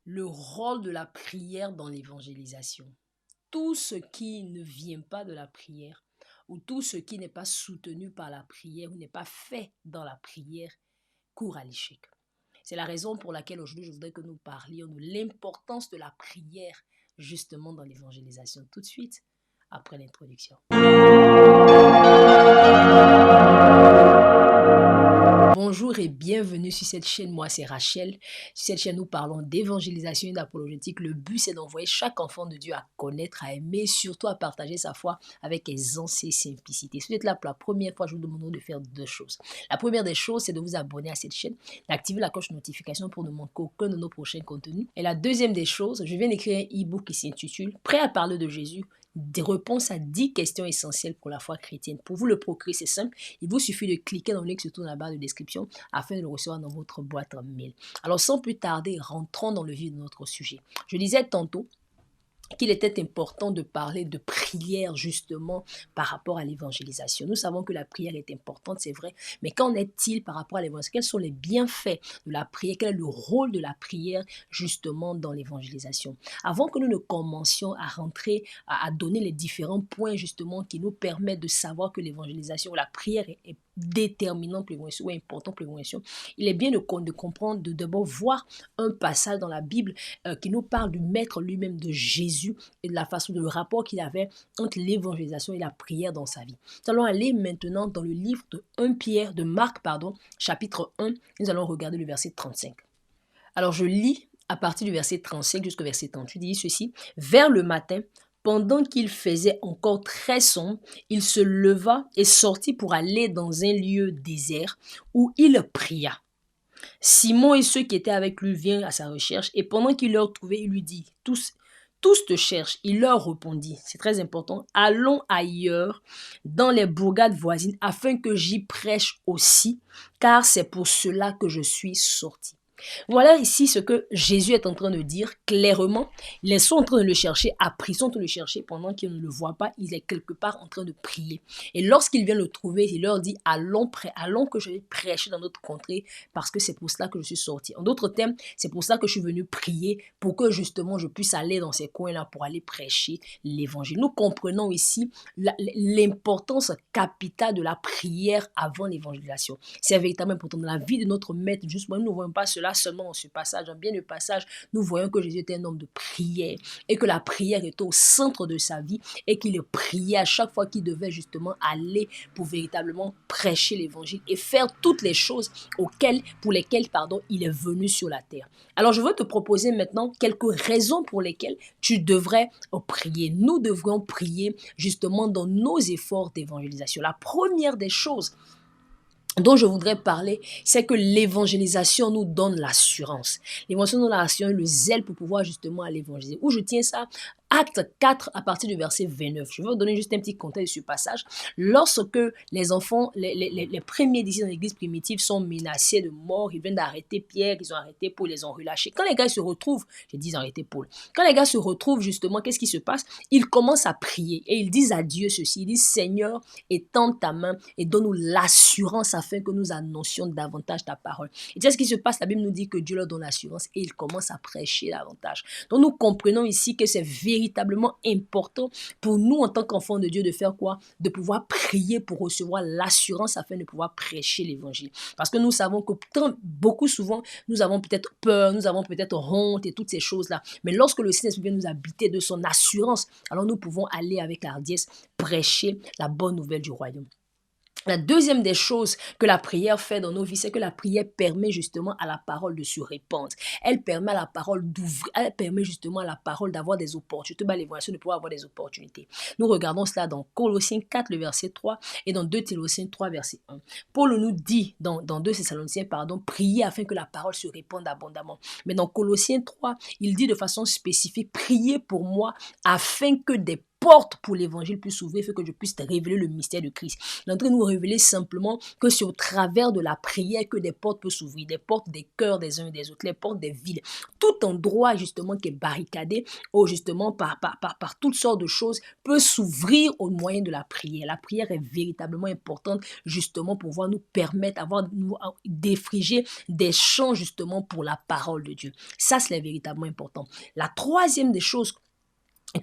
Le rôle de la prière dans l'évangélisation. Tout ce qui ne vient pas de la prière ou tout ce qui n'est pas soutenu par la prière ou n'est pas fait dans la prière court à l'échec. C'est la raison pour laquelle aujourd'hui je voudrais que nous parlions de l'importance de la prière justement dans l'évangélisation. Tout de suite après l'introduction. Bonjour et bienvenue sur cette chaîne. Moi, c'est Rachel. Sur cette chaîne, nous parlons d'évangélisation et d'apologétique. Le but, c'est d'envoyer chaque enfant de Dieu à connaître, à aimer, et surtout à partager sa foi avec aisance et simplicité. Si vous êtes là pour la première fois, je vous demande de faire deux choses. La première des choses, c'est de vous abonner à cette chaîne, d'activer la cloche de notification pour ne manquer aucun de nos prochains contenus. Et la deuxième des choses, je viens d'écrire un e-book qui s'intitule « Prêt à parler de Jésus ?» Des réponses à 10 questions essentielles pour la foi chrétienne. Pour vous le procurer, c'est simple. Il vous suffit de cliquer dans le lien qui se trouve dans la barre de description afin de le recevoir dans votre boîte mail. Alors sans plus tarder, rentrons dans le vif de notre sujet. Je disais tantôt qu'il était important de parler de prière justement par rapport à l'évangélisation. Nous savons que la prière est importante, c'est vrai, mais qu'en est-il par rapport à l'évangélisation? Quels sont les bienfaits de la prière? Quel est le rôle de la prière justement dans l'évangélisation? Avant que nous ne commencions à rentrer, à donner les différents points justement qui nous permettent de savoir que l'évangélisation, la prière est déterminant pour l'évangélisation ou important pour l'évangélisation, il est bien de comprendre, de d'abord voir un passage dans la Bible qui nous parle du Maître lui-même, de Jésus, et de la façon, de le rapport qu'il avait entre l'évangélisation et la prière dans sa vie. Nous allons aller maintenant dans le livre de Marc, chapitre 1, nous allons regarder le verset 35. Alors je lis à partir du verset 35 jusqu'au verset 38, il dit ceci: « Vers le matin, pendant qu'il faisait encore très sombre, il se leva et sortit pour aller dans un lieu désert où il pria. Simon et ceux qui étaient avec lui vinrent à sa recherche, et pendant qu'il leur trouvait, il lui dit, tous te cherchent. Il leur répondit, c'est très important, allons ailleurs, dans les bourgades voisines, afin que j'y prêche aussi, car c'est pour cela que je suis sorti. » Voilà ici ce que Jésus est en train de dire clairement. Ils sont en train de le chercher, après ils sont en train de le chercher pendant qu'ils ne le voient pas, il est quelque part en train de prier. Et lorsqu'il vient le trouver, il leur dit allons que je vais prêcher dans notre contrée parce que c'est pour cela que je suis sorti. En d'autres termes, c'est pour ça que je suis venu prier, pour que justement je puisse aller dans ces coins-là pour aller prêcher l'évangile. Nous comprenons ici l'importance capitale de la prière avant l'évangélisation. C'est véritablement important dans la vie de notre maître. Justement, nous ne voyons pas cela seulement dans ce passage. Dans bien le passage, nous voyons que Jésus était un homme de prière et que la prière était au centre de sa vie et qu'il priait à chaque fois qu'il devait justement aller pour véritablement prêcher l'évangile et faire toutes les choses pour lesquelles il est venu sur la terre. Alors je veux te proposer maintenant quelques raisons pour lesquelles tu devrais prier. Nous devrions prier justement dans nos efforts d'évangélisation. La première des choses dont je voudrais parler, c'est que l'évangélisation nous donne l'assurance. L'évangélisation nous donne l'assurance, le zèle pour pouvoir justement aller évangéliser. Où je tiens ça? Acte 4 à partir du verset 29. Je vais vous donner juste un petit contexte de ce passage. Lorsque les enfants, les premiers disciples dans l'église primitive sont menacés de mort, ils viennent d'arrêter Pierre, ils ont arrêté Paul, ils ont relâché. Quand les gars se retrouvent, ils ont arrêté Paul. Quand les gars se retrouvent justement, qu'est-ce qui se passe? Ils commencent à prier et ils disent à Dieu ceci. Ils disent Seigneur, étends ta main et donne-nous l'assurance afin que nous annoncions davantage ta parole. Et tu sais ce qui se passe? La Bible nous dit que Dieu leur donne l'assurance et ils commencent à prêcher davantage. Donc nous comprenons ici que c'est véritablement important pour nous en tant qu'enfants de Dieu de faire quoi? De pouvoir prier pour recevoir l'assurance afin de pouvoir prêcher l'évangile. Parce que nous savons que beaucoup souvent, nous avons peut-être peur, nous avons peut-être honte et toutes ces choses-là. Mais lorsque le Saint-Esprit vient nous habiter de son assurance, alors nous pouvons aller avec hardiesse prêcher la bonne nouvelle du royaume. La deuxième des choses que la prière fait dans nos vies, c'est que la prière permet justement à la parole de se répandre. Elle permet à la parole d'ouvrir, elle permet justement à la parole d'avoir des opportunités, l'évangile de pouvoir avoir des opportunités. Nous regardons cela dans Colossiens 4, le verset 3 et dans 2 Thessaloniciens 3, verset 1. Paul nous dit dans 2 Thessaloniciens, priez afin que la parole se répande abondamment. Mais dans Colossiens 3, il dit de façon spécifique, priez pour moi afin que des porte pour l'évangile puisse s'ouvrir, il faut que je puisse te révéler le mystère de Christ. Il est en train de nous révéler simplement que c'est au travers de la prière que des portes peuvent s'ouvrir, des portes des cœurs des uns et des autres, les portes des villes. Tout endroit justement qui est barricadé, ou justement par toutes sortes de choses, peut s'ouvrir au moyen de la prière. La prière est véritablement importante justement pour pouvoir nous permettre nous défriger des champs justement pour la parole de Dieu. Ça, c'est véritablement important. La troisième des choses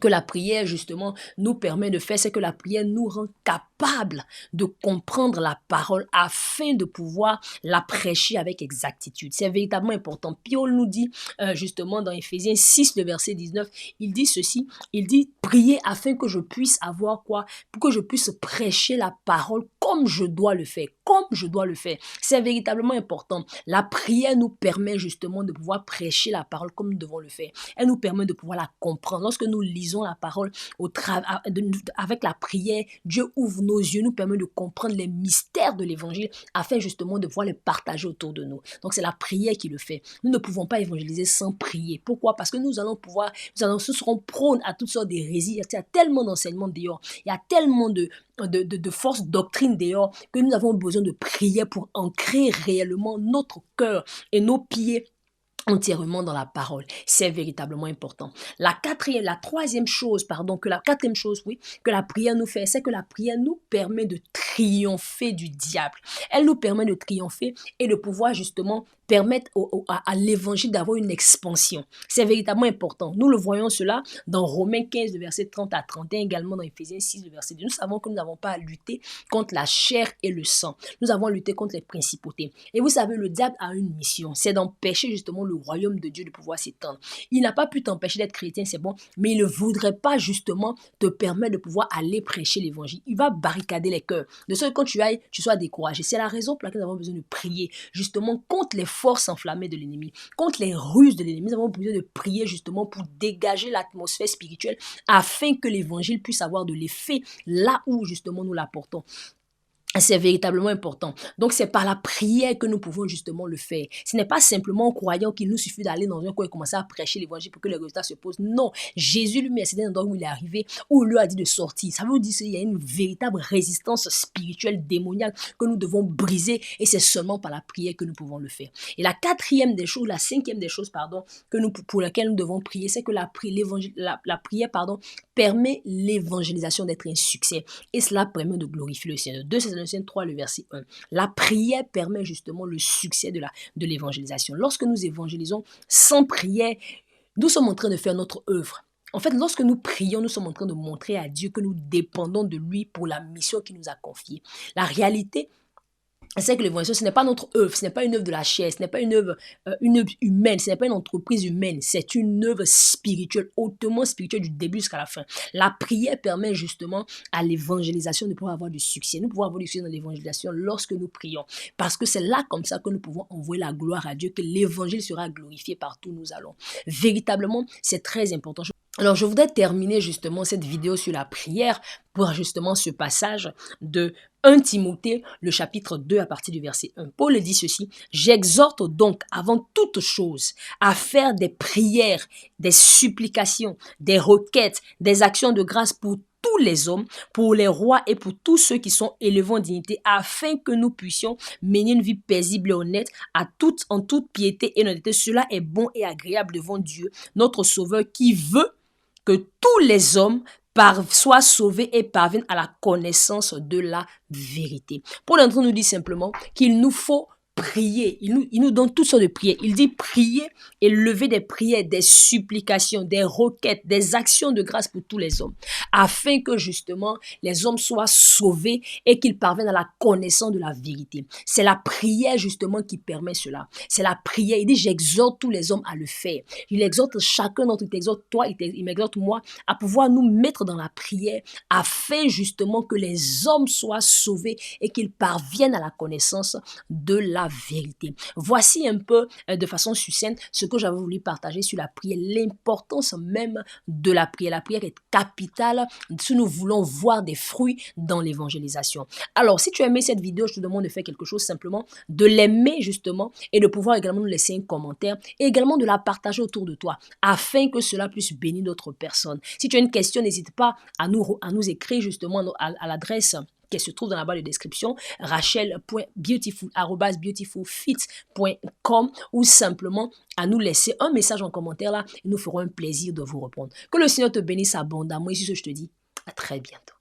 que la prière justement nous permet de faire, c'est que la prière nous rend capables de comprendre la parole afin de pouvoir la prêcher avec exactitude. C'est véritablement important. Paul nous dit justement dans Éphésiens 6, le verset 19, il dit ceci, il dit « Priez afin que je puisse avoir quoi? Pour que je puisse prêcher la parole comme je dois le faire. » Comme je dois le faire. C'est véritablement important. La prière nous permet justement de pouvoir prêcher la parole comme nous devons le faire. Elle nous permet de pouvoir la comprendre. Lorsque nous lisons la parole avec la prière, Dieu ouvre nos yeux, nous permet de comprendre les mystères de l'évangile afin justement de pouvoir les partager autour de nous. Donc c'est la prière qui le fait. Nous ne pouvons pas évangéliser sans prier. Pourquoi? Parce que nous serons prônes à toutes sortes d'hérésies. Il y a tellement d'enseignements dehors. Il y a tellement de fausses doctrines dehors que nous avons besoin de prier pour ancrer réellement notre cœur et nos pieds entièrement dans la parole. C'est véritablement important. La troisième chose, que la prière nous fait, c'est que la prière nous permet de triompher du diable. Elle nous permet de triompher et de pouvoir justement permettre à l'évangile d'avoir une expansion. C'est véritablement important. Nous le voyons cela dans Romains 15, le verset 30 à 31, également dans Éphésiens 6, le verset 2. Nous savons que nous n'avons pas à lutter contre la chair et le sang. Nous avons à lutter contre les principautés. Et vous savez, le diable a une mission, c'est d'empêcher justement le royaume de Dieu de pouvoir s'étendre. Il n'a pas pu t'empêcher d'être chrétien, c'est bon, mais il ne voudrait pas justement te permettre de pouvoir aller prêcher l'évangile. Il va barricader les cœurs. De sorte que quand tu sois découragé. C'est la raison pour laquelle nous avons besoin de prier justement contre les forces enflammées de l'ennemi, contre les ruses de l'ennemi. Nous avons besoin de prier justement pour dégager l'atmosphère spirituelle afin que l'évangile puisse avoir de l'effet là où justement nous l'apportons. C'est véritablement important. Donc, c'est par la prière que nous pouvons justement le faire. Ce n'est pas simplement en croyant qu'il nous suffit d'aller dans un coin et commencer à prêcher l'évangile pour que les résultats se posent. Non, Jésus lui-même, c'est un endroit où il est arrivé, où il lui a dit de sortir. Ça veut dire qu'il y a une véritable résistance spirituelle démoniaque que nous devons briser et c'est seulement par la prière que nous pouvons le faire. Et la cinquième des choses, pour laquelle nous devons prier, c'est que la prière, permet l'évangélisation d'être un succès. Et cela permet de glorifier le Seigneur. 2 Thessaloniciens 3, le verset 1. La prière permet justement le succès de l'évangélisation. Lorsque nous évangélisons sans prière, nous sommes en train de faire notre œuvre. En fait, lorsque nous prions, nous sommes en train de montrer à Dieu que nous dépendons de lui pour la mission qu'il nous a confiée. La réalité, c'est que l'évangélisation, ce n'est pas notre œuvre, ce n'est pas une œuvre de la chair, ce n'est pas une œuvre humaine, ce n'est pas une entreprise humaine, c'est une œuvre spirituelle, hautement spirituelle du début jusqu'à la fin. La prière permet justement à l'évangélisation de pouvoir avoir du succès. Nous pouvons avoir du succès dans l'évangélisation lorsque nous prions, parce que c'est là comme ça que nous pouvons envoyer la gloire à Dieu, que l'évangile sera glorifié partout où nous allons. Véritablement, c'est très important. Alors, je voudrais terminer justement cette vidéo sur la prière pour justement ce passage de 1 Timothée, le chapitre 2 à partir du verset 1. Paul dit ceci: « J'exhorte donc avant toute chose à faire des prières, des supplications, des requêtes, des actions de grâce pour tous les hommes, pour les rois et pour tous ceux qui sont élevés en dignité, afin que nous puissions mener une vie paisible et honnête en toute piété et honnêteté. Cela est bon et agréable devant Dieu, notre Sauveur, qui veut que tous les hommes soient sauvés et parviennent à la connaissance de la vérité. » Paul est en train de nous dire simplement qu'il nous faut prier. Il nous donne toutes sortes de prières. Il dit prier et lever des prières, des supplications, des requêtes, des actions de grâce pour tous les hommes, afin que justement les hommes soient sauvés et qu'ils parviennent à la connaissance de la vérité. C'est la prière justement qui permet cela. C'est la prière. Il dit: j'exhorte tous les hommes à le faire. Il exhorte chacun d'entre eux, il t'exhorte toi, il m'exhorte moi, à pouvoir nous mettre dans la prière afin justement que les hommes soient sauvés et qu'ils parviennent à la connaissance de la la vérité. Voici un peu de façon succincte ce que j'avais voulu partager sur la prière, l'importance même de la prière. La prière est capitale si nous voulons voir des fruits dans l'évangélisation. Alors, si tu as aimé cette vidéo, je te demande de faire quelque chose simplement, de l'aimer justement et de pouvoir également nous laisser un commentaire et également de la partager autour de toi afin que cela puisse bénir d'autres personnes. Si tu as une question, n'hésite pas à nous écrire justement à l'adresse qui se trouve dans la barre de description, rachel.beautiful@beautifulfit.com ou simplement à nous laisser un message en commentaire là et nous ferons un plaisir de vous répondre. Que le Seigneur te bénisse abondamment et sur ce je te dis à très bientôt.